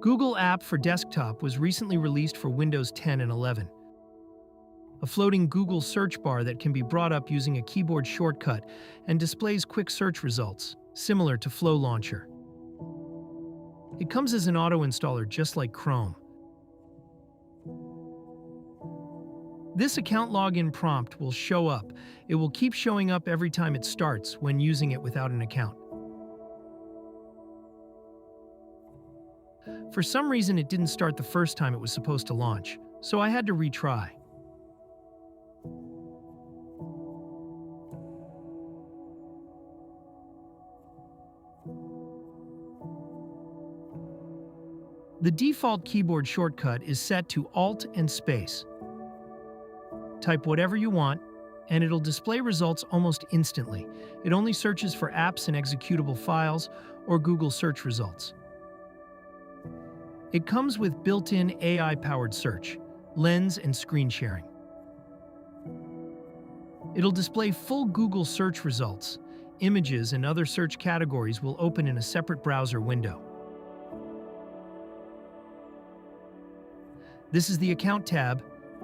Google App for Desktop was recently released for Windows 10 and 11. A floating Google search bar that can be brought up using a keyboard shortcut and displays quick search results, similar to Flow Launcher. It comes as an auto-installer just like Chrome. This account login prompt will show up. It will keep showing up every time it starts when using it without an account. For some reason, it didn't start the first time it was supposed to launch, so I had to retry. The default keyboard shortcut is set to Alt and Space. Type whatever you want, and it'll display results almost instantly. It only searches for apps and executable files or Google search results. It comes with built-in AI-powered search, lens, and screen sharing. It'll display full Google search results. Images and other search categories will open in a separate browser window. This is the Account tab.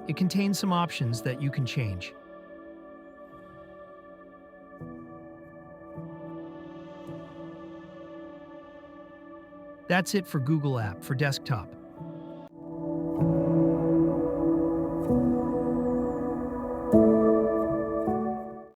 It contains some options that you can change. That's it for Google App for Desktop.